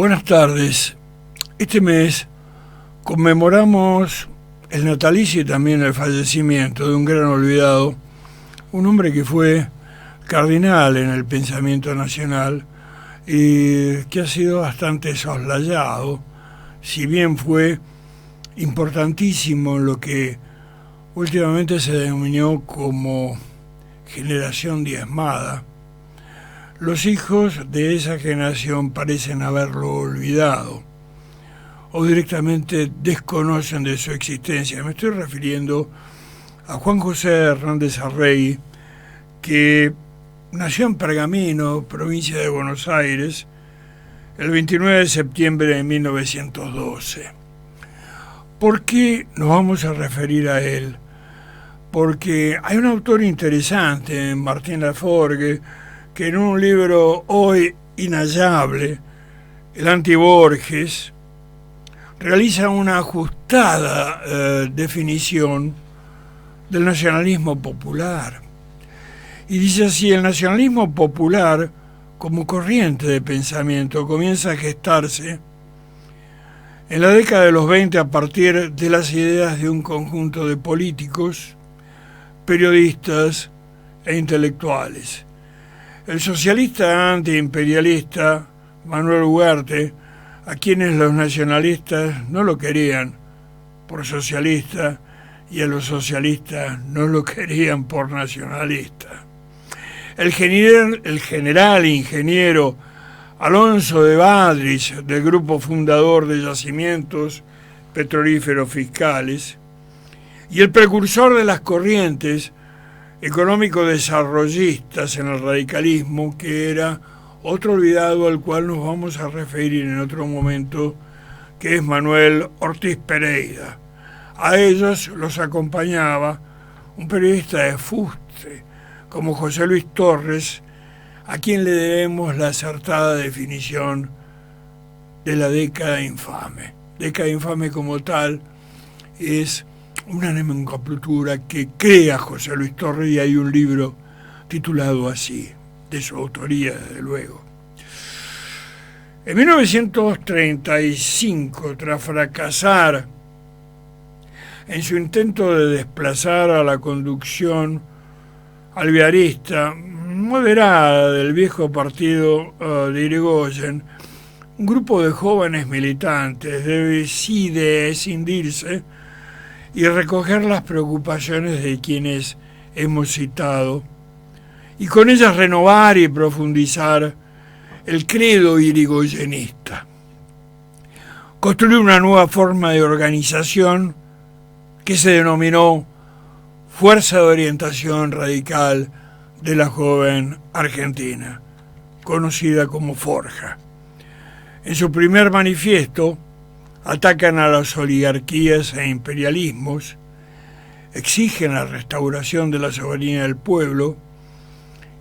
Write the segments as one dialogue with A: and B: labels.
A: Buenas tardes. Este mes conmemoramos el natalicio y también el fallecimiento de un gran olvidado, un hombre que fue cardinal en el pensamiento nacional y que ha sido bastante soslayado, si bien fue importantísimo en lo que últimamente se denominó como generación diezmada. Los hijos de esa generación parecen haberlo olvidado o directamente desconocen de su existencia. Me estoy refiriendo a Juan José Hernández Arregui, que nació en Pergamino, provincia de Buenos Aires, el 29 de septiembre de 1912. ¿Por qué nos vamos a referir a él? Porque hay un autor interesante, Martín Laforgue, que en un libro hoy inhallable, el Anti-Borges, realiza una ajustada definición del nacionalismo popular. Y dice así: el nacionalismo popular, como corriente de pensamiento, comienza a gestarse en la década de los 20 a partir de las ideas de un conjunto de políticos, periodistas e intelectuales. El socialista antiimperialista Manuel Ugarte, a quienes los nacionalistas no lo querían por socialista y a los socialistas no lo querían por nacionalista. El general ingeniero Alonso de Badrich, del grupo fundador de Yacimientos Petrolíferos Fiscales, y el precursor de las corrientes económico-desarrollistas en el radicalismo, que era otro olvidado al cual nos vamos a referir en otro momento, que es Manuel Ortiz Pereira. A ellos los acompañaba un periodista de fuste como José Luis Torres, a quien le debemos la acertada definición de la década infame. Década infame como tal es una nomenclatura que crea José Luis Torres, y hay un libro titulado así, de su autoría, desde luego. En 1935, tras fracasar en su intento de desplazar a la conducción alvearista moderada del viejo partido de Irigoyen, un grupo de jóvenes militantes decide escindirse y recoger las preocupaciones de quienes hemos citado, y con ellas renovar y profundizar el credo irigoyenista. Construir una nueva forma de organización que se denominó Fuerza de Orientación Radical de la Joven Argentina, conocida como Forja. En su primer manifiesto atacan a las oligarquías e imperialismos, exigen la restauración de la soberanía del pueblo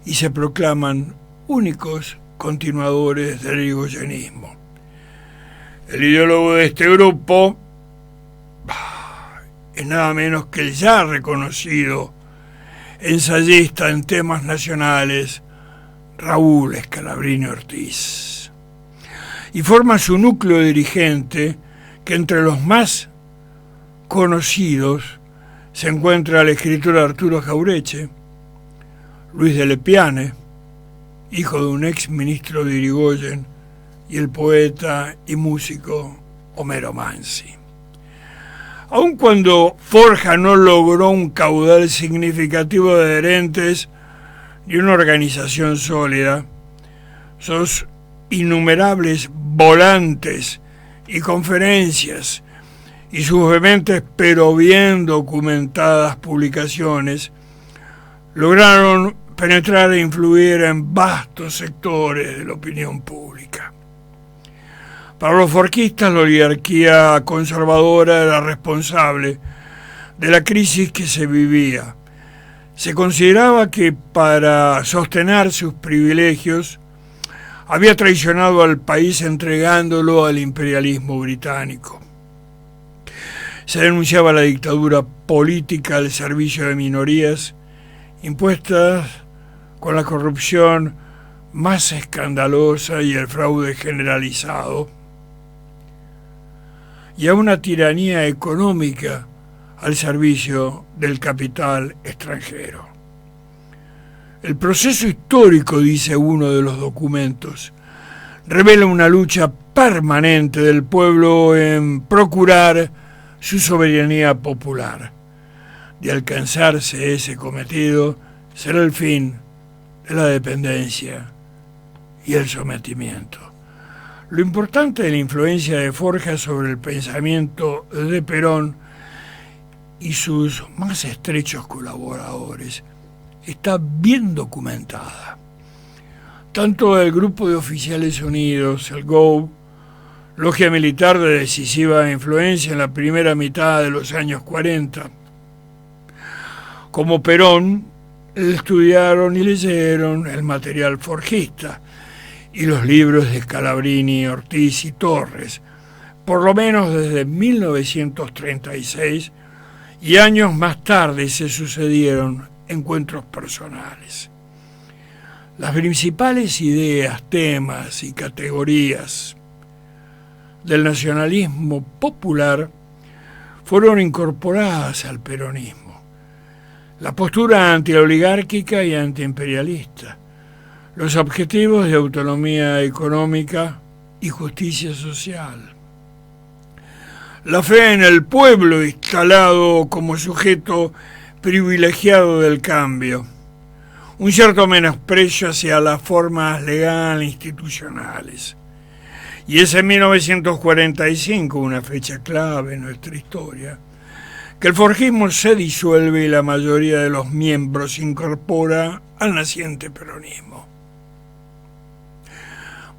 A: y se proclaman únicos continuadores del irigoyenismo. El ideólogo de este grupo es nada menos que el ya reconocido ensayista en temas nacionales Raúl Scalabrini Ortiz, y forma su núcleo dirigente, que entre los más conocidos se encuentra el escritor Arturo Jaureche, Luis de Lepiane, hijo de un ex ministro de Irigoyen, y el poeta y músico Homero Mansi. Aun cuando Forja no logró un caudal significativo de adherentes y una organización sólida, sus innumerables volantes y conferencias y sus vehementes pero bien documentadas publicaciones lograron penetrar e influir en vastos sectores de la opinión pública. Para los forquistas, la oligarquía conservadora era responsable de la crisis que se vivía. Se consideraba que para sostener sus privilegios había traicionado al país entregándolo al imperialismo británico. Se denunciaba la dictadura política al servicio de minorías impuestas con la corrupción más escandalosa y el fraude generalizado. y a una tiranía económica al servicio del capital extranjero. El proceso histórico, dice uno de los documentos, revela una lucha permanente del pueblo en procurar su soberanía popular. De alcanzarse ese cometido, será el fin de la dependencia y el sometimiento. Lo importante de la influencia de Forja sobre el pensamiento de Perón y sus más estrechos colaboradores está bien documentada. Tanto el Grupo de Oficiales Unidos, el GOU, logia militar de decisiva influencia en la primera mitad de los años 40, como Perón, estudiaron y leyeron el material forjista y los libros de Scalabrini, Ortiz y Torres, por lo menos desde 1936, y años más tarde se sucedieron encuentros personales. Las principales ideas, temas y categorías del nacionalismo popular fueron incorporadas al peronismo. La postura antioligárquica y antiimperialista, los objetivos de autonomía económica y justicia social, la fe en el pueblo instalado como sujeto privilegiado del cambio, un cierto menosprecio hacia las formas legales institucionales. Y es en 1945, una fecha clave en nuestra historia, que el forjismo se disuelve y la mayoría de los miembros se incorpora al naciente peronismo.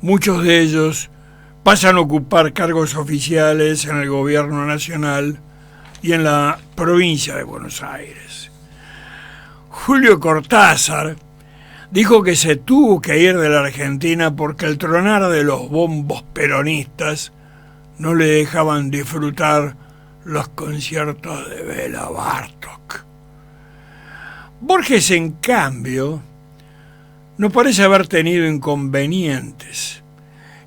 A: Muchos de ellos pasan a ocupar cargos oficiales en el gobierno nacional y en la provincia de Buenos Aires. Julio Cortázar dijo que se tuvo que ir de la Argentina porque el tronar de los bombos peronistas no le dejaban disfrutar los conciertos de Bela Bartók. Borges, en cambio, no parece haber tenido inconvenientes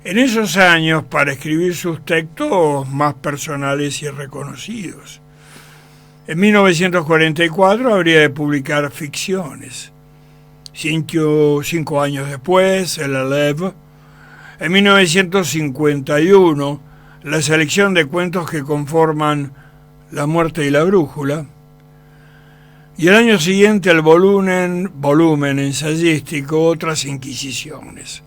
A: en esos años para escribir sus textos más personales y reconocidos. En 1944 habría de publicar ficciones. 5 años después, El Élève. En 1951, la selección de cuentos que conforman La muerte y la brújula. Y el año siguiente el volumen ensayístico Otras Inquisiciones.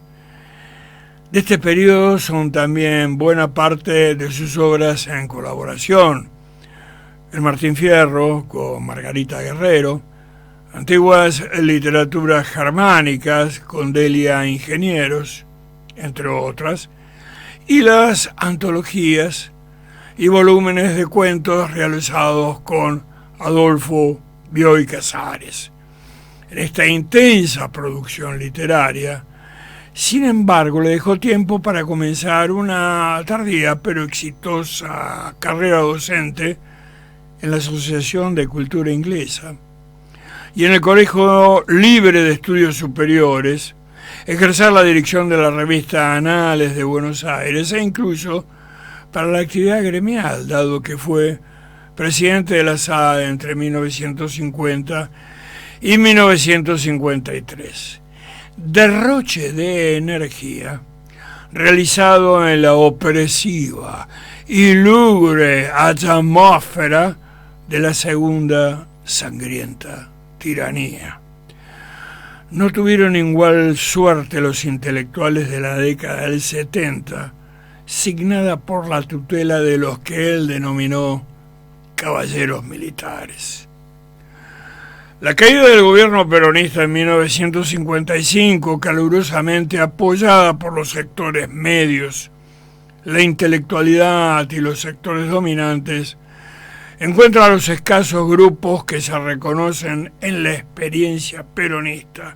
A: De este periodo son también buena parte de sus obras en colaboración: El Martín Fierro con Margarita Guerrero, Antiguas literaturas germánicas con Delia Ingenieros, entre otras, y las antologías y volúmenes de cuentos realizados con Adolfo Bioy Casares. En esta intensa producción literaria, sin embargo, le dejó tiempo para comenzar una tardía pero exitosa carrera docente en la Asociación de Cultura Inglesa y en el Colegio Libre de Estudios Superiores, ejercer la dirección de la revista Anales de Buenos Aires e incluso para la actividad gremial, dado que fue presidente de la SAD entre 1950 y 1953. Derroche de energía realizado en la opresiva y lúgubre atmósfera de la segunda sangrienta tiranía. No tuvieron igual suerte los intelectuales de la década del 70, signada por la tutela de los que él denominó caballeros militares. La caída del gobierno peronista en 1955, calurosamente apoyada por los sectores medios, la intelectualidad y los sectores dominantes, encuentra a los escasos grupos que se reconocen en la experiencia peronista,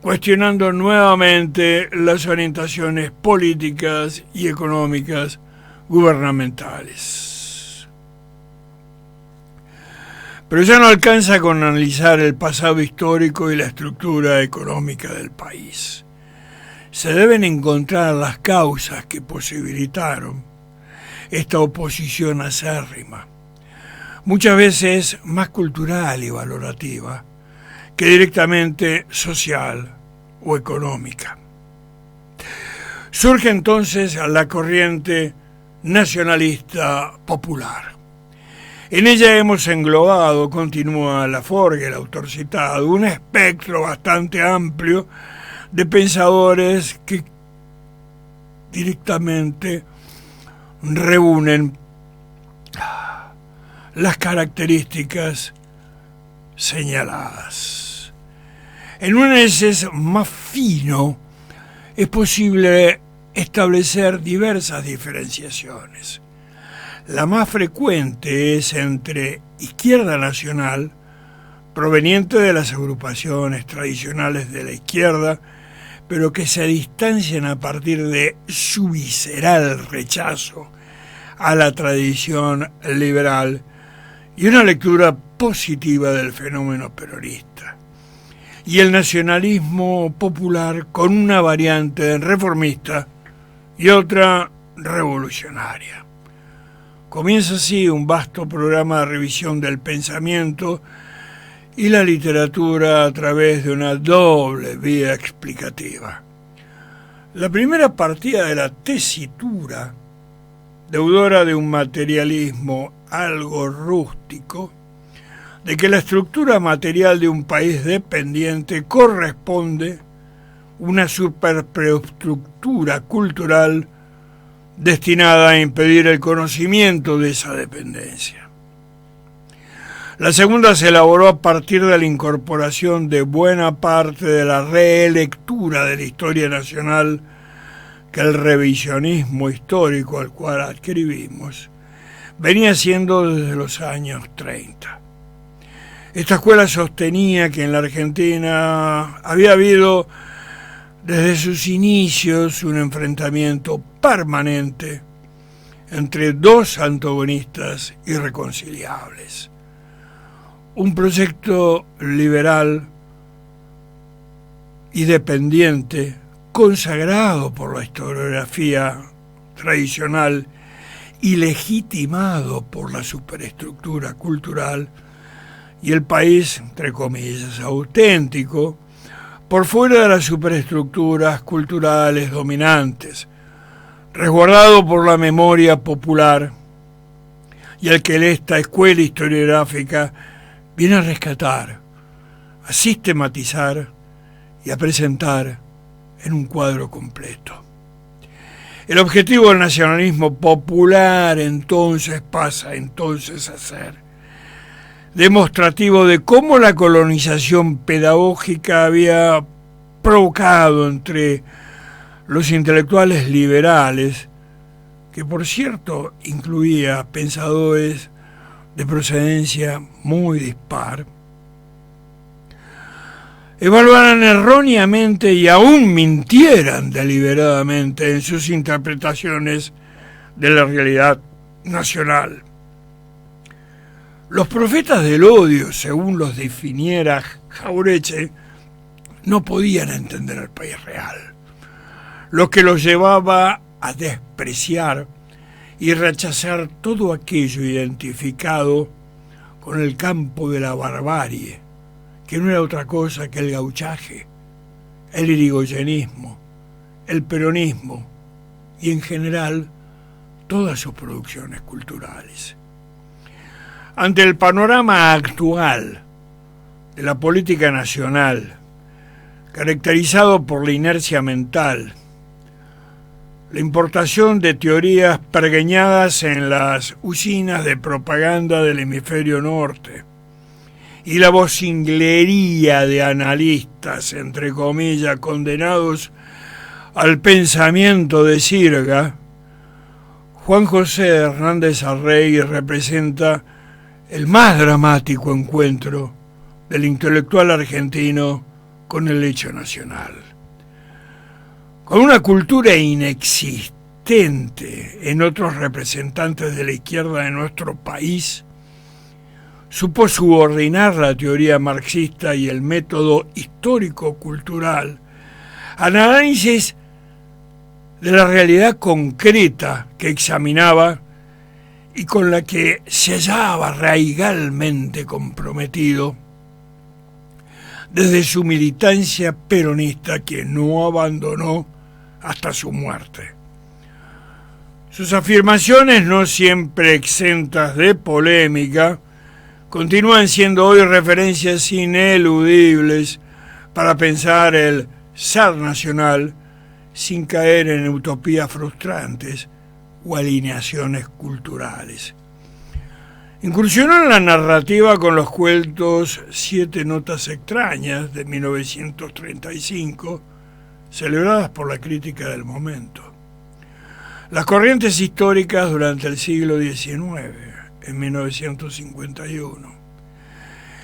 A: cuestionando nuevamente las orientaciones políticas y económicas gubernamentales. Pero ya no alcanza con analizar el pasado histórico y la estructura económica del país. Se deben encontrar las causas que posibilitaron esta oposición acérrima, muchas veces más cultural y valorativa que directamente social o económica. Surge entonces la corriente nacionalista popular. En ella hemos englobado, continúa Laforgue, el autor citado, un espectro bastante amplio de pensadores que directamente reúnen las características señaladas. En un análisis más fino es posible establecer diversas diferenciaciones. La más frecuente es entre izquierda nacional, proveniente de las agrupaciones tradicionales de la izquierda, pero que se distancian a partir de su visceral rechazo a la tradición liberal y una lectura positiva del fenómeno peronista. Y el nacionalismo popular con una variante reformista y otra revolucionaria. Comienza así un vasto programa de revisión del pensamiento y la literatura a través de una doble vía explicativa. La primera partida de la tesitura, deudora de un materialismo algo rústico, de que la estructura material de un país dependiente corresponde una superestructura cultural destinada a impedir el conocimiento de esa dependencia. La segunda se elaboró a partir de la incorporación de buena parte de la relectura de la historia nacional que el revisionismo histórico al cual adscribimos venía haciendo desde los años 30. Esta escuela sostenía que en la Argentina había habido desde sus inicios un enfrentamiento permanente entre dos antagonistas irreconciliables. Un proyecto liberal y dependiente, consagrado por la historiografía tradicional y legitimado por la superestructura cultural, y el país, entre comillas, auténtico, por fuera de las superestructuras culturales dominantes, resguardado por la memoria popular, y al que esta escuela historiográfica viene a rescatar, a sistematizar y a presentar en un cuadro completo. El objetivo del nacionalismo popular entonces pasa a ser demostrativo de cómo la colonización pedagógica había provocado entre los intelectuales liberales, que por cierto incluía pensadores de procedencia muy dispar, evaluaran erróneamente y aún mintieran deliberadamente en sus interpretaciones de la realidad nacional. Los profetas del odio, según los definiera Jauretche, no podían entender el país real, lo que los llevaba a despreciar y rechazar todo aquello identificado con el campo de la barbarie, que no era otra cosa que el gauchaje, el irigoyenismo, el peronismo y en general todas sus producciones culturales. Ante el panorama actual de la política nacional, caracterizado por la inercia mental, la importación de teorías pergeñadas en las usinas de propaganda del hemisferio norte y la vocinglería de analistas, entre comillas, condenados al pensamiento de sirga, Juan José Hernández Arrey representa el más dramático encuentro del intelectual argentino con el hecho nacional. Con una cultura inexistente en otros representantes de la izquierda de nuestro país, supo subordinar la teoría marxista y el método histórico-cultural al análisis de la realidad concreta que examinaba y con la que se hallaba radicalmente comprometido desde su militancia peronista, que no abandonó hasta su muerte. Sus afirmaciones, no siempre exentas de polémica, continúan siendo hoy referencias ineludibles para pensar el ser nacional sin caer en utopías frustrantes o alineaciones culturales. Incursionó en la narrativa con los cuentos 7 notas extrañas de 1935, celebradas por la crítica del momento. Las corrientes históricas durante el siglo XIX, en 1951.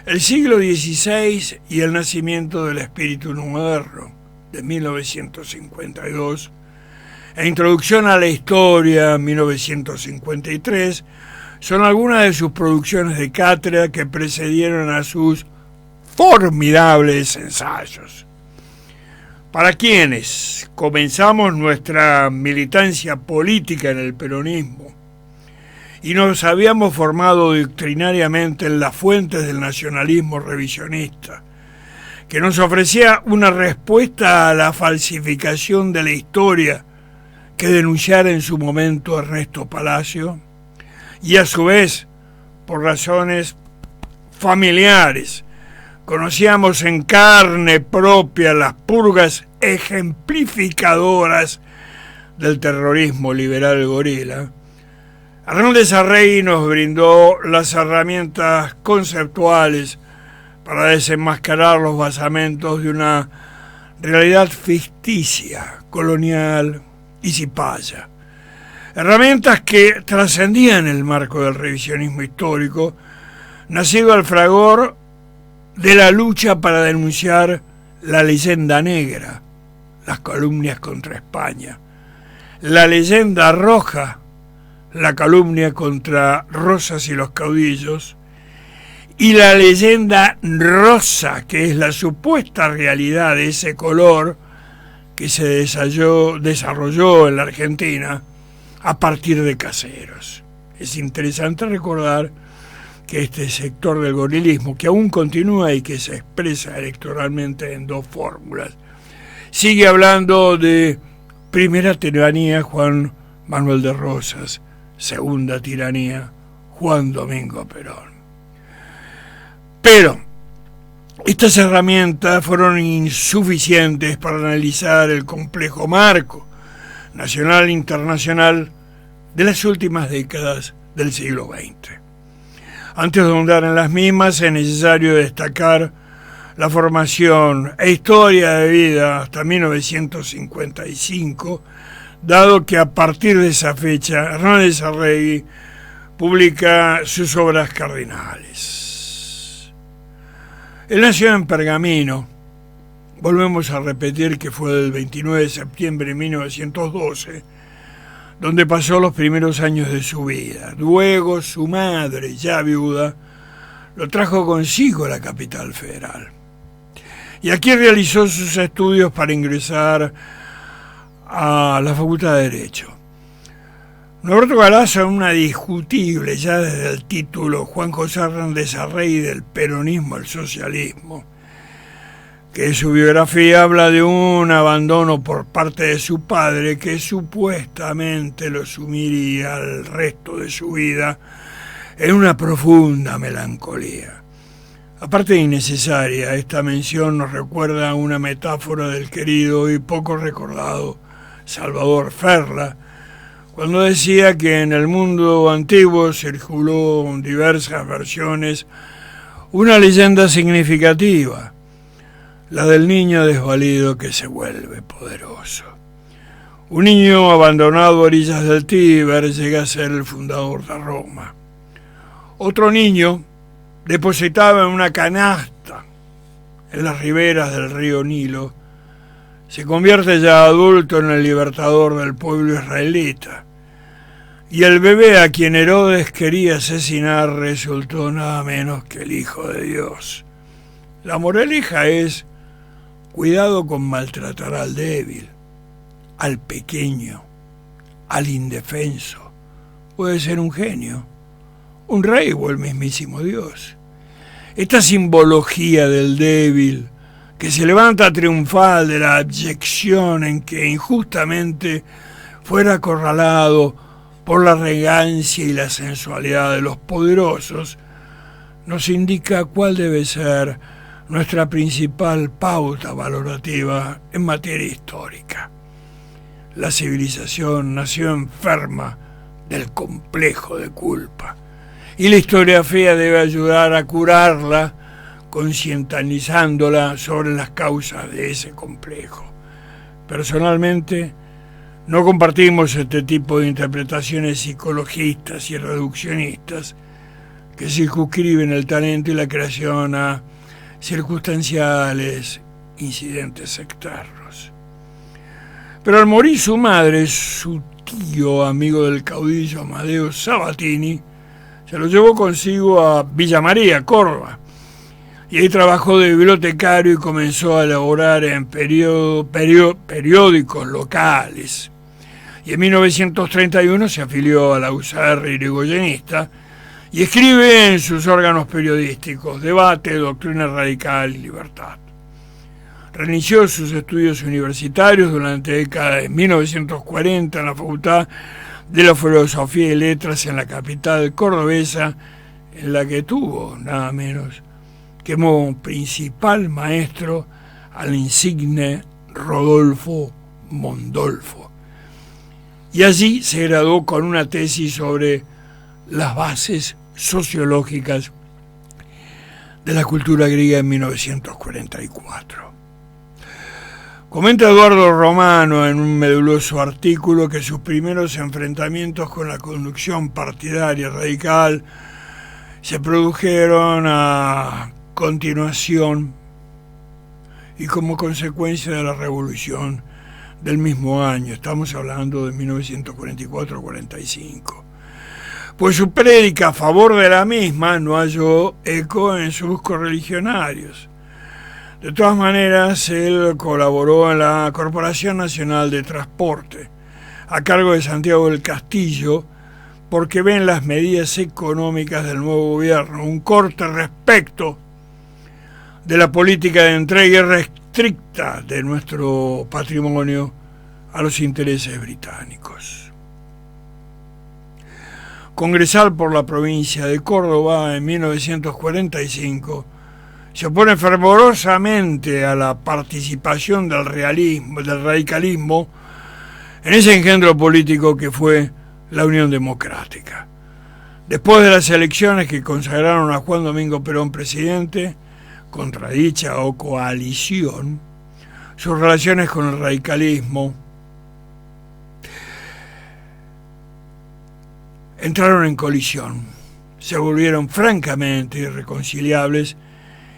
A: El siglo XVI y el nacimiento del espíritu moderno, de 1952, e Introducción a la Historia, 1953, son algunas de sus producciones de cátedra que precedieron a sus formidables ensayos. Para quienes comenzamos nuestra militancia política en el peronismo y nos habíamos formado doctrinariamente en las fuentes del nacionalismo revisionista, que nos ofrecía una respuesta a la falsificación de la historia que denunciara en su momento Ernesto Palacio, y a su vez, por razones familiares, conocíamos en carne propia las purgas ejemplificadoras del terrorismo liberal gorila. Hernández Arregui nos brindó las herramientas conceptuales para desenmascarar los basamentos de una realidad ficticia, colonial y cipaya. Herramientas que trascendían el marco del revisionismo histórico, nacido al fragor de la lucha para denunciar la leyenda negra, las calumnias contra España, la leyenda roja, la calumnia contra Rosas y los caudillos, y la leyenda rosa, que es la supuesta realidad de ese color que se desarrolló en la Argentina a partir de Caseros. Es interesante recordar que este sector del gorilismo, que aún continúa y que se expresa electoralmente en 2 fórmulas, sigue hablando de primera tiranía Juan Manuel de Rosas, segunda tiranía Juan Domingo Perón. Pero estas herramientas fueron insuficientes para analizar el complejo marco nacional e internacional de las últimas décadas del siglo XX. Antes de ahondar en las mismas, es necesario destacar la formación e historia de vida hasta 1955, dado que a partir de esa fecha Hernández Arregui publica sus obras cardinales. Él nació en Pergamino. Volvemos a repetir que fue del 29 de septiembre de 1912, donde pasó los primeros años de su vida. Luego su madre, ya viuda, lo trajo consigo a la capital federal. Y aquí realizó sus estudios para ingresar a la Facultad de Derecho. Norberto Galazo, una discutible ya desde el título Juan José Hernández Arregui del peronismo al socialismo, que su biografía habla de un abandono por parte de su padre que supuestamente lo sumiría el resto de su vida en una profunda melancolía. Aparte de innecesaria, esta mención nos recuerda una metáfora del querido y poco recordado Salvador Ferla, cuando decía que en el mundo antiguo circuló en diversas versiones una leyenda significativa, la del niño desvalido que se vuelve poderoso. Un niño abandonado a orillas del Tíber llega a ser el fundador de Roma. Otro niño, depositado en una canasta en las riberas del río Nilo, se convierte ya adulto en el libertador del pueblo israelita. Y el bebé a quien Herodes quería asesinar resultó nada menos que el Hijo de Dios. La moraleja es: cuidado con maltratar al débil, al pequeño, al indefenso, puede ser un genio, un rey o el mismísimo Dios. Esta simbología del débil que se levanta triunfal de la abyección en que injustamente fuera acorralado por la arrogancia y la sensualidad de los poderosos, nos indica cuál debe ser nuestra principal pauta valorativa en materia histórica. La civilización nació enferma del complejo de culpa, y la historiografía debe ayudar a curarla, concientizándola sobre las causas de ese complejo. Personalmente, no compartimos este tipo de interpretaciones psicologistas y reduccionistas que circunscriben el talento y la creación a circunstanciales incidentes externos. Pero al morir su madre, su tío, amigo del caudillo Amadeo Sabatini, se lo llevó consigo a Villa María, Córdoba, y ahí trabajó de bibliotecario y comenzó a elaborar en periódicos locales. Y en 1931 se afilió a la USAR irigoyenista y escribe en sus órganos periodísticos Debate, Doctrina Radical y Libertad. Reinició sus estudios universitarios durante la década de 1940 en la Facultad de la Filosofía y Letras en la capital cordobesa, en la que tuvo nada menos que como principal maestro al insigne Rodolfo Mondolfo. Y allí se graduó con una tesis sobre las bases sociológicas de la cultura griega en 1944. Comenta Eduardo Romano en un meduloso artículo que sus primeros enfrentamientos con la conducción partidaria radical se produjeron a continuación y como consecuencia de la revolución del mismo año. Estamos hablando de 1944-45. Pues su prédica a favor de la misma no halló eco en sus correligionarios. De todas maneras, él colaboró en la Corporación Nacional de Transporte, a cargo de Santiago del Castillo, porque ven las medidas económicas del nuevo gobierno un corte respecto de la política de entrega irrestricta de nuestro patrimonio a los intereses británicos. Congresal por la provincia de Córdoba en 1945, se opone fervorosamente a la participación del radicalismo en ese engendro político que fue la Unión Democrática. Después de las elecciones que consagraron a Juan Domingo Perón presidente, contra dicha coalición, sus relaciones con el radicalismo entraron en colisión, se volvieron francamente irreconciliables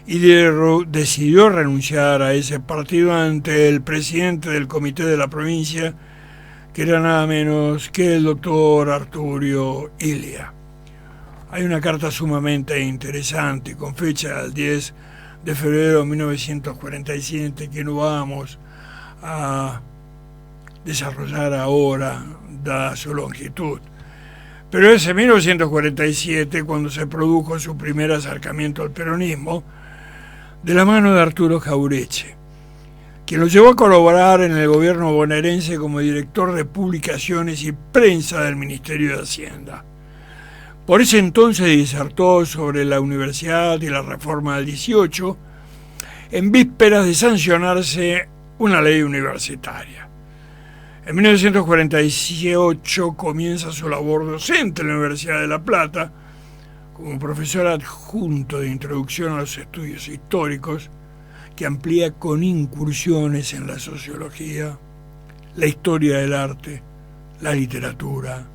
A: y decidió renunciar a ese partido ante el presidente del comité de la provincia, que era nada menos que el doctor Arturo Illia. Hay una carta sumamente interesante con fecha del 10 de febrero de 1947 que no vamos a desarrollar ahora, dada su longitud. Pero es en 1947 cuando se produjo su primer acercamiento al peronismo, de la mano de Arturo Jauretche, quien lo llevó a colaborar en el gobierno bonaerense como director de publicaciones y prensa del Ministerio de Hacienda. Por ese entonces disertó sobre la universidad y la reforma del 18, en vísperas de sancionarse una ley universitaria. En 1948 comienza su labor docente en la Universidad de La Plata, como profesor adjunto de Introducción a los Estudios Históricos, que amplía con incursiones en la sociología, la historia del arte, la literatura,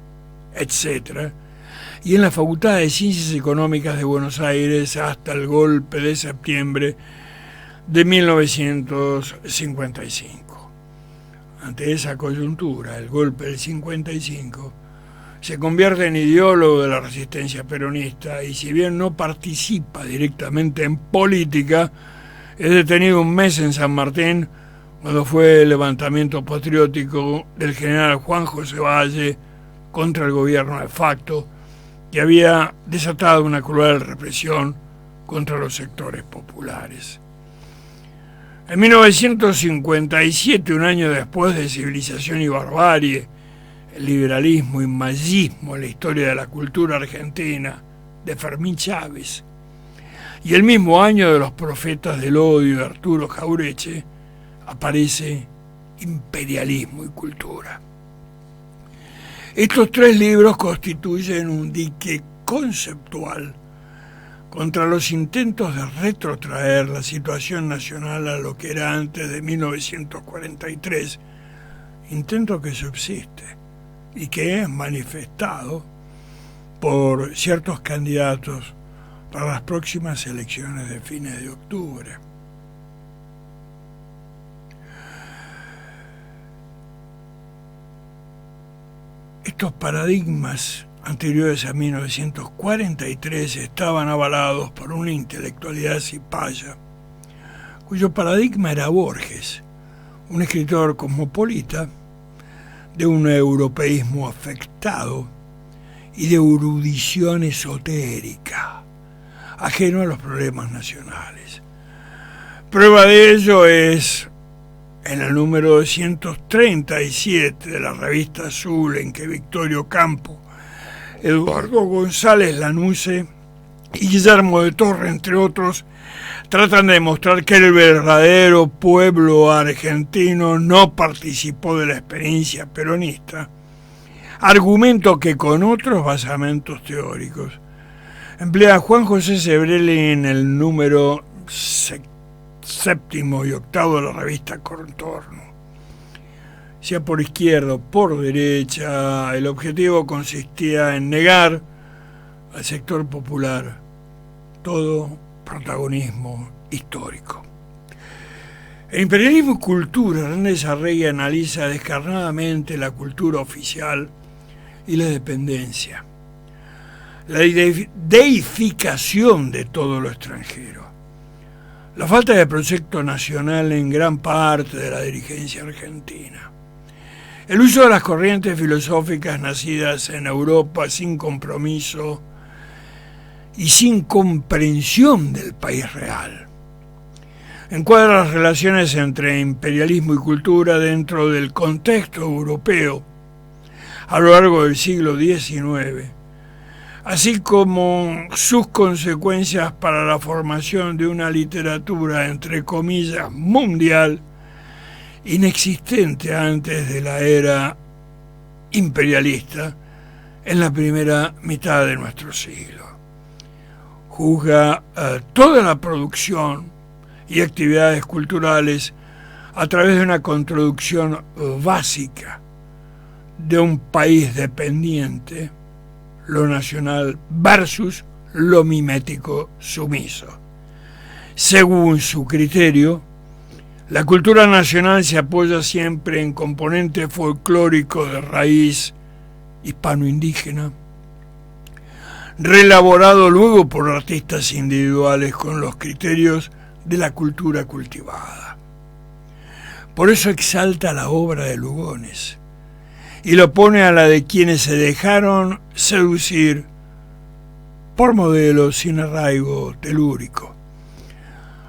A: etc., y en la Facultad de Ciencias Económicas de Buenos Aires hasta el golpe de septiembre de 1955. Ante esa coyuntura, el golpe del 55, se convierte en ideólogo de la resistencia peronista y si bien no participa directamente en política, es detenido un mes en San Martín cuando fue el levantamiento patriótico del general Juan José Valle contra el gobierno de facto, que había desatado una cruel represión contra los sectores populares. En 1957, un año después de Civilización y Barbarie, el liberalismo y magismo en la historia de la cultura argentina, de Fermín Chávez, y el mismo año de Los Profetas del Odio, de Arturo Jaureche, aparece Imperialismo y Cultura. Estos tres libros constituyen un dique conceptual contra los intentos de retrotraer la situación nacional a lo que era antes de 1943, intento que subsiste y que es manifestado por ciertos candidatos para las próximas elecciones de fines de octubre. Estos paradigmas anteriores a 1943 estaban avalados por una intelectualidad cipaya, cuyo paradigma era Borges, un escritor cosmopolita de un europeísmo afectado y de erudición esotérica, ajeno a los problemas nacionales. Prueba de ello es en el número 237 de la revista Azul, en que Victorio Campo, Eduardo González Lanusse y Guillermo de Torre, entre otros, tratan de demostrar que el verdadero pueblo argentino no participó de la experiencia peronista, argumento que con otros basamentos teóricos emplea Juan José Sebrelli en el número 7º y 8º de la revista Contorno. Sea por izquierda o por derecha, el objetivo consistía en negar al sector popular todo protagonismo histórico. El imperialismo y cultura, Hernández Arregui analiza descarnadamente la cultura oficial y la dependencia, la deificación de todo lo extranjero, la falta de proyecto nacional en gran parte de la dirigencia argentina, el uso de las corrientes filosóficas nacidas en Europa sin compromiso y sin comprensión del país real. Encuadra las relaciones entre imperialismo y cultura dentro del contexto europeo a lo largo del siglo XIX, así como sus consecuencias para la formación de una literatura, entre comillas, mundial, inexistente antes de la era imperialista en la primera mitad de nuestro siglo. Juzga toda la producción y actividades culturales a través de una construcción básica de un país dependiente, lo nacional versus lo mimético sumiso. Según su criterio, la cultura nacional se apoya siempre en componentes folclóricos de raíz hispano-indígena, reelaborado luego por artistas individuales con los criterios de la cultura cultivada. Por eso exalta la obra de Lugones y lo pone a la de quienes se dejaron seducir por modelos sin arraigo telúrico.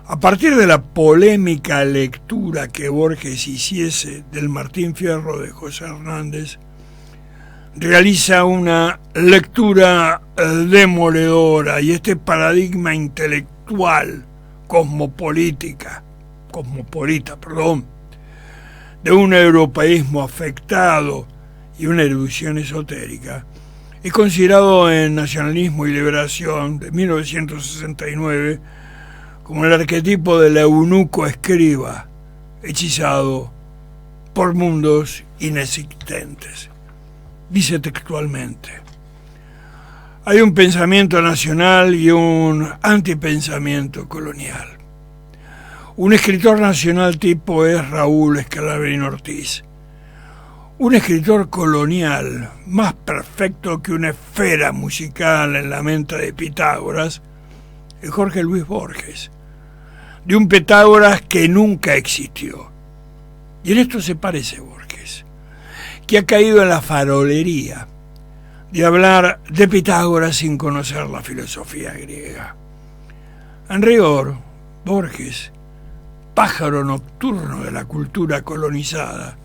A: A partir de la polémica lectura que Borges hiciese del Martín Fierro de José Hernández, realiza una lectura demoledora y este paradigma intelectual cosmopolita, de un europeísmo afectado y una erudición esotérica, es considerado en Nacionalismo y Liberación de 1969 como el arquetipo del eunuco escriba, hechizado por mundos inexistentes. Dice textualmente: hay un pensamiento nacional y un antipensamiento colonial. Un escritor nacional tipo es Raúl Scalabrine Ortiz. Un escritor colonial más perfecto que una esfera musical en la mente de Pitágoras es Jorge Luis Borges, de un Pitágoras que nunca existió. Y en esto se parece Borges, que ha caído en la farolería de hablar de Pitágoras sin conocer la filosofía griega. En rigor, Borges, pájaro nocturno de la cultura colonizada,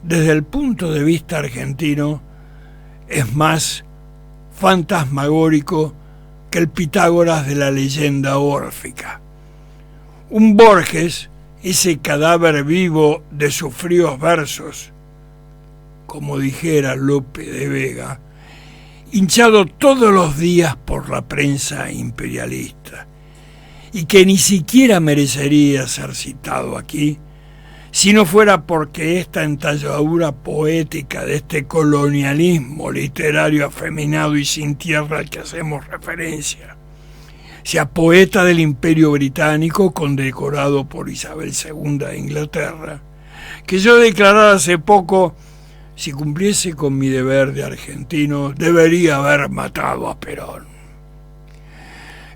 A: desde el punto de vista argentino, es más fantasmagórico que el Pitágoras de la leyenda órfica. Un Borges, ese cadáver vivo de sus fríos versos, como dijera Lope de Vega, hinchado todos los días por la prensa imperialista, y que ni siquiera merecería ser citado aquí, si no fuera porque esta entalladura poética de este colonialismo literario afeminado y sin tierra al que hacemos referencia, sea poeta del Imperio Británico condecorado por Isabel II de Inglaterra, que yo declarara hace poco, si cumpliese con mi deber de argentino, debería haber matado a Perón.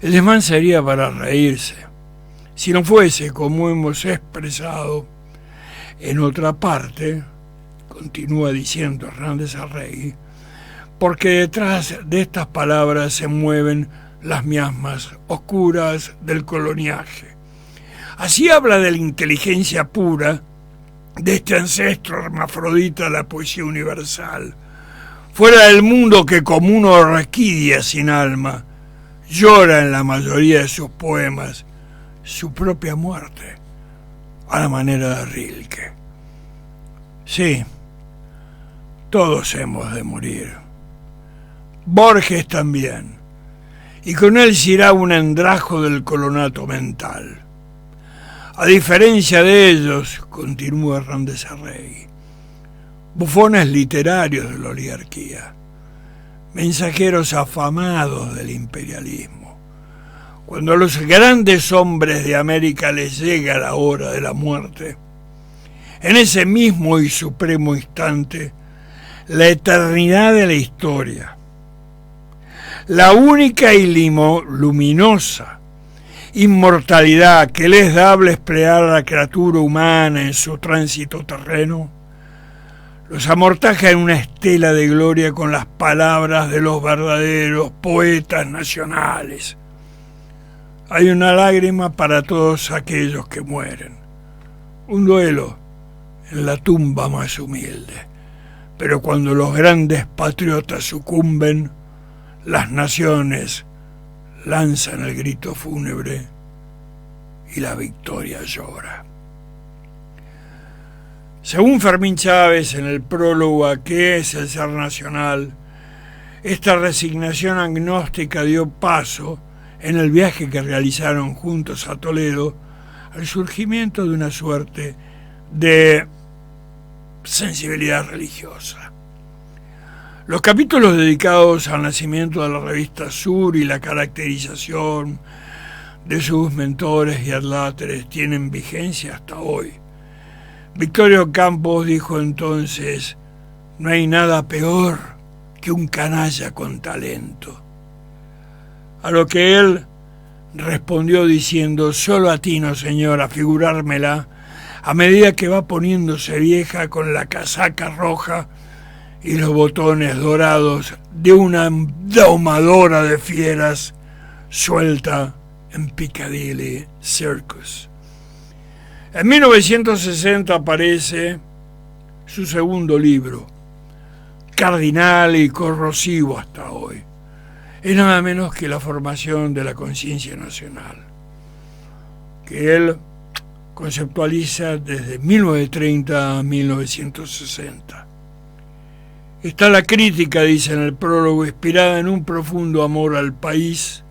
A: El desmán sería para reírse, si no fuese, como hemos expresado en otra parte, continúa diciendo Hernández Arregui, porque detrás de estas palabras se mueven las miasmas oscuras del coloniaje. Así habla de la inteligencia pura de este ancestro hermafrodita de la poesía universal, fuera del mundo que como una orquídea sin alma llora en la mayoría de sus poemas su propia muerte, a la manera de Rilke. Sí, todos hemos de morir. Borges también, y con él se irá un andrajo del colonato mental. A diferencia de ellos, continúa Hernández Arregui, bufones literarios de la oligarquía, mensajeros afamados del imperialismo, cuando a los grandes hombres de América les llega la hora de la muerte, en ese mismo y supremo instante, la eternidad de la historia, la única y luminosa inmortalidad que les da emplear a la criatura humana en su tránsito terreno, los amortaja en una estela de gloria con las palabras de los verdaderos poetas nacionales. Hay una lágrima para todos aquellos que mueren, un duelo en la tumba más humilde, pero cuando los grandes patriotas sucumben, las naciones lanzan el grito fúnebre y la victoria llora. Según Fermín Chávez en el prólogo a ¿Qué es el ser nacional?, esta resignación agnóstica dio paso, en el viaje que realizaron juntos a Toledo, al surgimiento de una suerte de sensibilidad religiosa. Los capítulos dedicados al nacimiento de la revista Sur y la caracterización de sus mentores y adláteres tienen vigencia hasta hoy. Victorio Campos dijo entonces: no hay nada peor que un canalla con talento. A lo que él respondió diciendo: solo atino, señor, a figurármela a medida que va poniéndose vieja con la casaca roja y los botones dorados de una domadora de fieras suelta en Piccadilly Circus. En 1960 aparece su segundo libro, cardinal y corrosivo hasta hoy. Es nada menos que la formación de la conciencia nacional, que él conceptualiza desde 1930 a 1960. Está la crítica, dice en el prólogo, inspirada en un profundo amor al país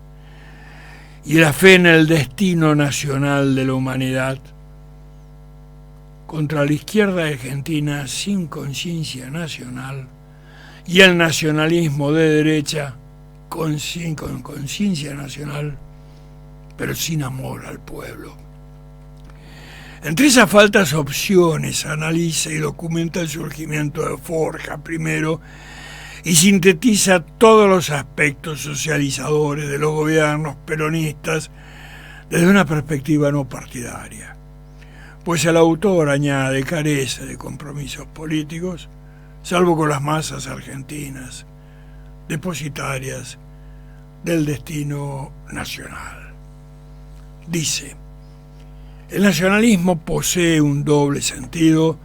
A: y la fe en el destino nacional de la humanidad, contra la izquierda argentina sin conciencia nacional y el nacionalismo de derecha con conciencia nacional, pero sin amor al pueblo. Entre esas faltas opciones analiza y documenta el surgimiento de Forja primero y sintetiza todos los aspectos socializadores de los gobiernos peronistas desde una perspectiva no partidaria. Pues el autor añade carece de compromisos políticos, salvo con las masas argentinas, depositarias del destino nacional. Dice, el nacionalismo posee un doble sentido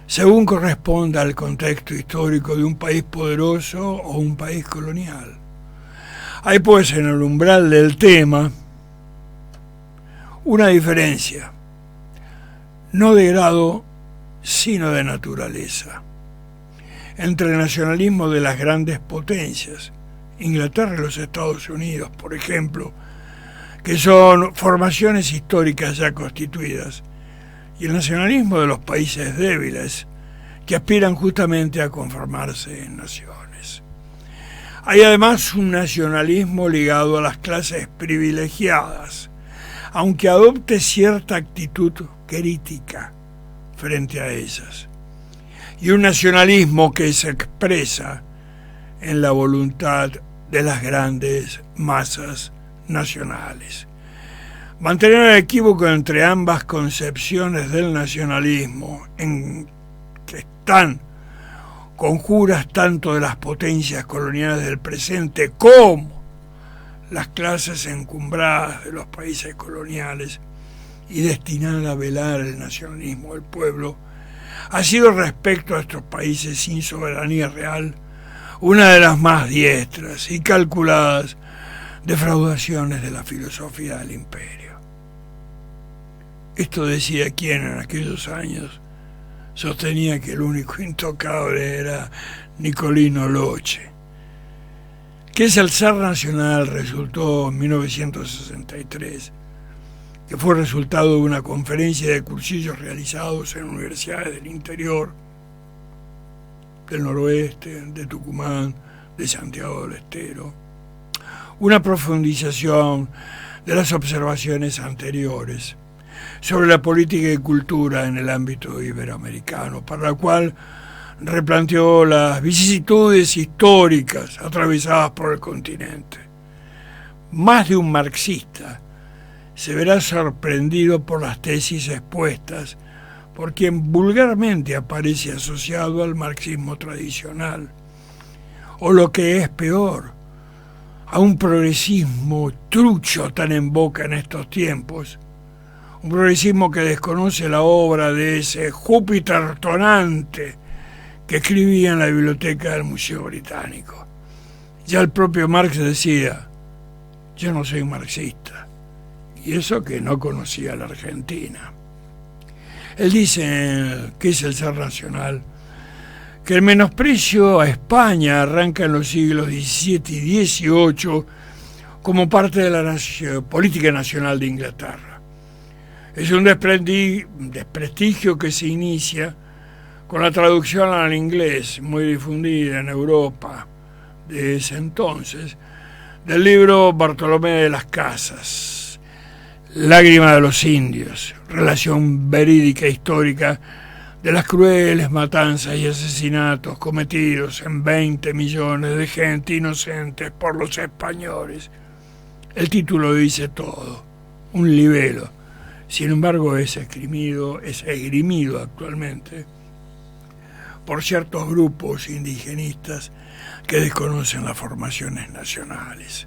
A: según corresponda al contexto histórico de un país poderoso o un país colonial. Hay pues en el umbral del tema una diferencia, no de grado, sino de naturaleza, entre el nacionalismo de las grandes potencias, Inglaterra y los Estados Unidos, por ejemplo, que son formaciones históricas ya constituidas, y el nacionalismo de los países débiles, que aspiran justamente a conformarse en naciones. Hay además un nacionalismo ligado a las clases privilegiadas, aunque adopte cierta actitud crítica frente a ellas, y un nacionalismo que se expresa en la voluntad de las grandes masas nacionales. Mantener el equívoco entre ambas concepciones del nacionalismo, en que están conjuras tanto de las potencias coloniales del presente como las clases encumbradas de los países coloniales y destinada a velar el nacionalismo del pueblo, ha sido respecto a estos países sin soberanía real una de las más diestras y calculadas defraudaciones de la filosofía del imperio. Esto decía quien en aquellos años sostenía que el único intocable era Nicolino Loche. Que es el zar nacional resultó en 1963, que fue resultado de una conferencia de cursillos realizados en universidades del interior, del noroeste, de Tucumán, de Santiago del Estero, una profundización de las observaciones anteriores sobre la política y cultura en el ámbito iberoamericano, para la cual replanteó las vicisitudes históricas atravesadas por el continente. Más de un marxista se verá sorprendido por las tesis expuestas por quien vulgarmente aparece asociado al marxismo tradicional, o lo que es peor, a un progresismo trucho tan en boca en estos tiempos, un progresismo que desconoce la obra de ese Júpiter tonante que escribía en la biblioteca del Museo Británico. Ya el propio Marx decía, yo no soy marxista, y eso que no conocía la Argentina. Él dice, que es el zar nacional, que el menosprecio a España arranca en los siglos XVII y XVIII como parte de la política nacional de Inglaterra. Es un desprestigio que se inicia con la traducción al inglés, muy difundida en Europa de ese entonces, del libro Bartolomé de las Casas, Lágrima de los indios, relación verídica e histórica de las crueles matanzas y asesinatos cometidos en 20 millones de gente inocentes por los españoles. El título dice todo, un libelo. Sin embargo, es esgrimido actualmente por ciertos grupos indigenistas que desconocen las formaciones nacionales.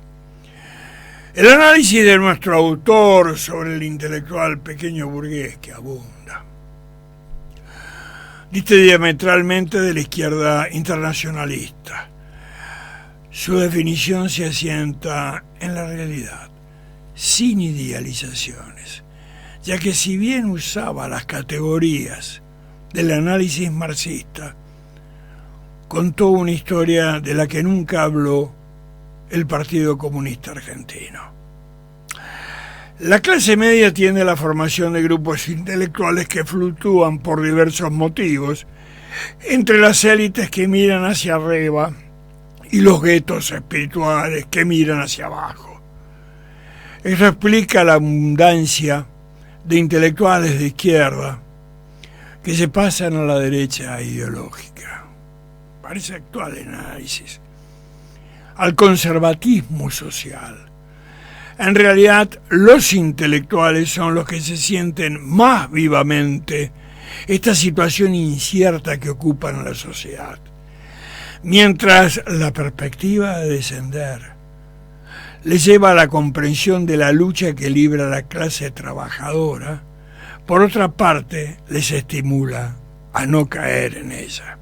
A: El análisis de nuestro autor sobre el intelectual pequeño burgués que abunda diste diametralmente de la izquierda internacionalista. Su definición se asienta en la realidad, sin idealizaciones, ya que si bien usaba las categorías del análisis marxista, contó una historia de la que nunca habló el Partido Comunista Argentino. La clase media tiene la formación de grupos intelectuales que fluctúan por diversos motivos entre las élites que miran hacia arriba y los guetos espirituales que miran hacia abajo. Eso explica la abundancia de intelectuales de izquierda que se pasan a la derecha ideológica. Parece actual el análisis. Al conservatismo social. En realidad, los intelectuales son los que se sienten más vivamente esta situación incierta que ocupan a la sociedad. mientras la perspectiva de descender les lleva a la comprensión de la lucha que libra la clase trabajadora, por otra parte les estimula a no caer en ella.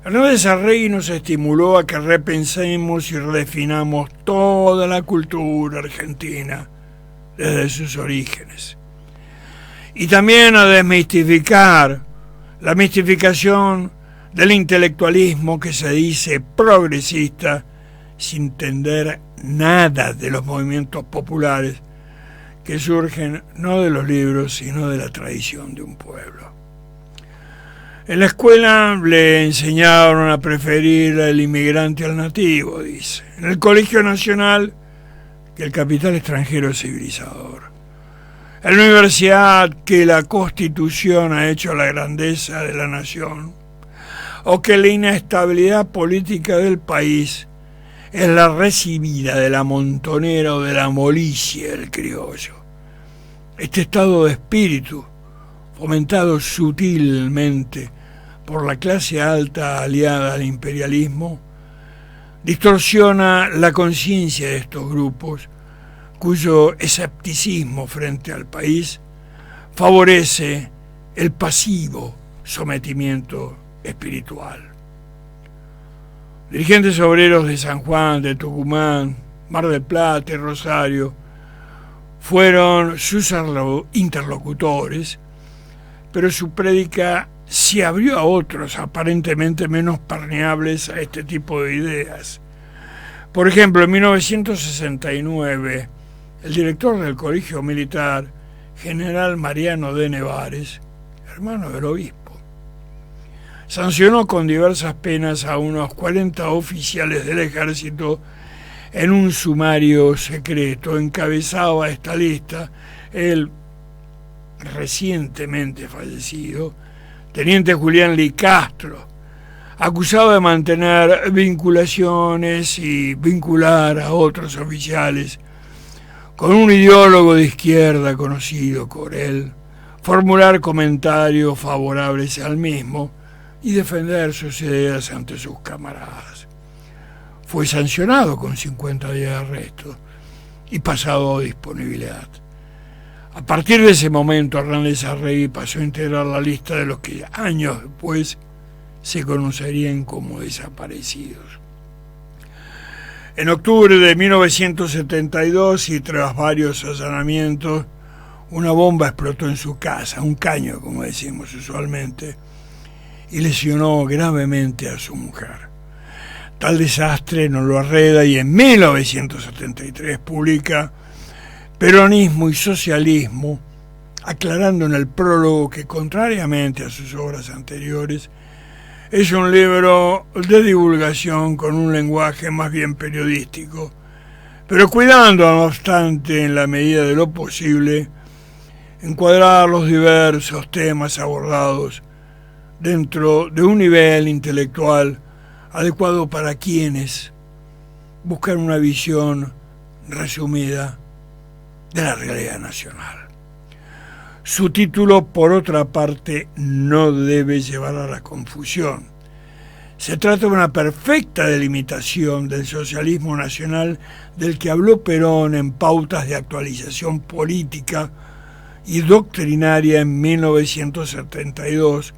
A: Hernández Arregui nos estimuló a que repensemos y redefinamos toda la cultura argentina desde sus orígenes. Y también a desmistificar la mistificación del intelectualismo que se dice progresista sin entender nada de los movimientos populares que surgen no de los libros, sino de la tradición de un pueblo. En la escuela le enseñaron a preferir al inmigrante al nativo, dice. En el Colegio Nacional, que el capital extranjero es civilizador. En la universidad, que la Constitución ha hecho la grandeza de la nación, o que la inestabilidad política del país es la recibida de la montonera o de la molicie del criollo. Este estado de espíritu, fomentado sutilmente por la clase alta aliada al imperialismo, distorsiona la conciencia de estos grupos, cuyo escepticismo frente al país favorece el pasivo sometimiento espiritual. Dirigentes obreros de San Juan, de Tucumán, Mar del Plata y Rosario fueron sus interlocutores, pero su prédica se abrió a otros aparentemente menos permeables a este tipo de ideas. Por ejemplo, en 1969, el director del Colegio Militar, general Mariano de Nevares, hermano del obispo, sancionó con diversas penas a unos 40 oficiales del ejército en un sumario secreto. Encabezaba esta lista el recientemente fallecido teniente Julián Licastro, acusado de mantener vinculaciones y vincular a otros oficiales con un ideólogo de izquierda conocido por él, formular comentarios favorables al mismo y defender sus ideas ante sus camaradas. Fue sancionado con 50 días de arresto y pasado a disponibilidad. A partir de ese momento, Hernández Arregui pasó a integrar la lista de los que años después se conocerían como desaparecidos. En octubre de 1972, y tras varios allanamientos, una bomba explotó en su casa, un caño, como decimos usualmente, y lesionó gravemente a su mujer. Tal desastre no lo arreda y en 1973 publica Peronismo y Socialismo, aclarando en el prólogo que, contrariamente a sus obras anteriores, es un libro de divulgación con un lenguaje más bien periodístico, pero cuidando, no obstante, en la medida de lo posible, encuadrar los diversos temas abordados dentro de un nivel intelectual adecuado para quienes buscan una visión resumida de la realidad nacional. Su título, por otra parte, no debe llevar a la confusión. Se trata de una perfecta delimitación del socialismo nacional del que habló Perón en Pautas de Actualización Política y Doctrinaria en 1972,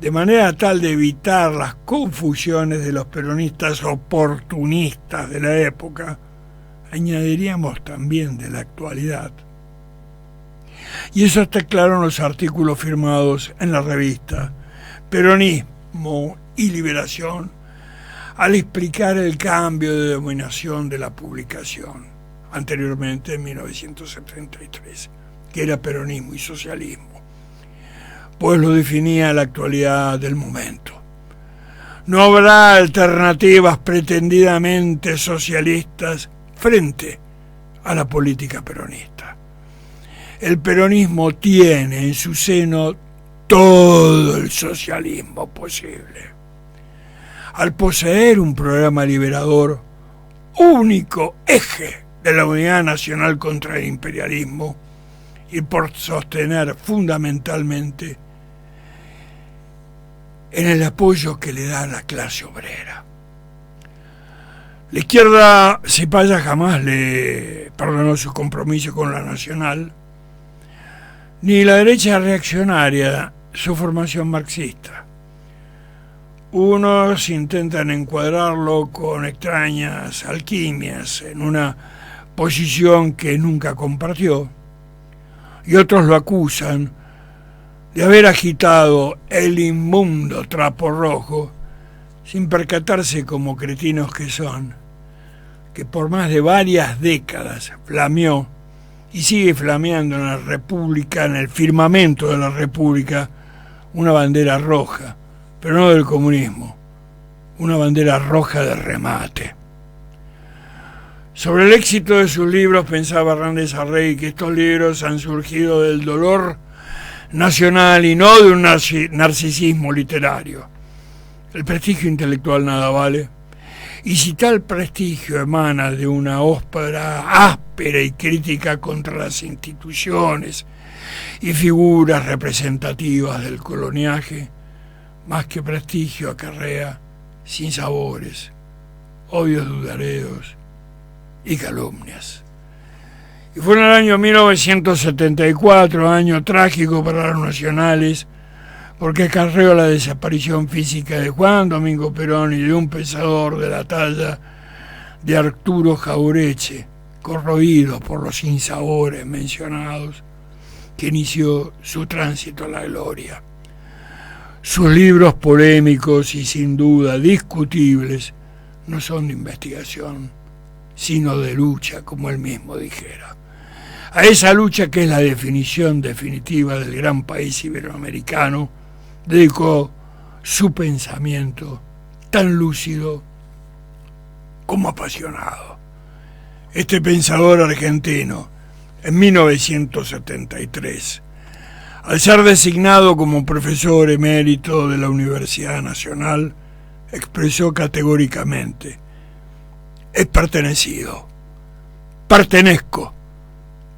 A: de manera tal de evitar las confusiones de los peronistas oportunistas de la época, añadiríamos también de la actualidad. Y eso está claro en los artículos firmados en la revista Peronismo y Liberación, al explicar el cambio de denominación de la publicación, anteriormente en 1973, que era Peronismo y Socialismo, pues lo definía la actualidad del momento. No habrá alternativas pretendidamente socialistas frente a la política peronista. El peronismo tiene en su seno todo el socialismo posible. Al poseer un programa liberador, único eje de la unidad nacional contra el imperialismo, y por sostener fundamentalmente en el apoyo que le da a la clase obrera. La izquierda cipaya jamás le perdonó su compromiso con la nacional, ni la derecha reaccionaria su formación marxista. Unos intentan encuadrarlo con extrañas alquimias en una posición que nunca compartió, y otros lo acusan de haber agitado el inmundo trapo rojo sin percatarse, como cretinos que son, que por más de varias décadas flameó y sigue flameando en la República, en el firmamento de la República, una bandera roja, pero no del comunismo, una bandera roja de remate. Sobre el éxito de sus libros pensaba Hernández Arregui que estos libros han surgido del dolor nacional y no de un narcisismo literario. El prestigio intelectual nada vale, y si tal prestigio emana de una ópera áspera y crítica contra las instituciones y figuras representativas del coloniaje, más que prestigio acarrea sinsabores, odios dudaredos y calumnias. Y fue en el año 1974, año trágico para los nacionales, porque acarreó la desaparición física de Juan Domingo Perón y de un pensador de la talla de Arturo Jauretche, corroído por los sinsabores mencionados, que inició su tránsito a la gloria. Sus libros polémicos y sin duda discutibles no son de investigación, sino de lucha, como él mismo dijera. A esa lucha, que es la definición definitiva del gran país iberoamericano, dedicó su pensamiento tan lúcido como apasionado. Este pensador argentino, en 1973, al ser designado como profesor emérito de la Universidad Nacional, expresó categóricamente: he pertenecido, pertenezco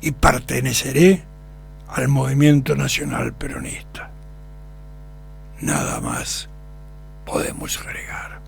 A: y perteneceré al movimiento nacional peronista. Nada más podemos agregar.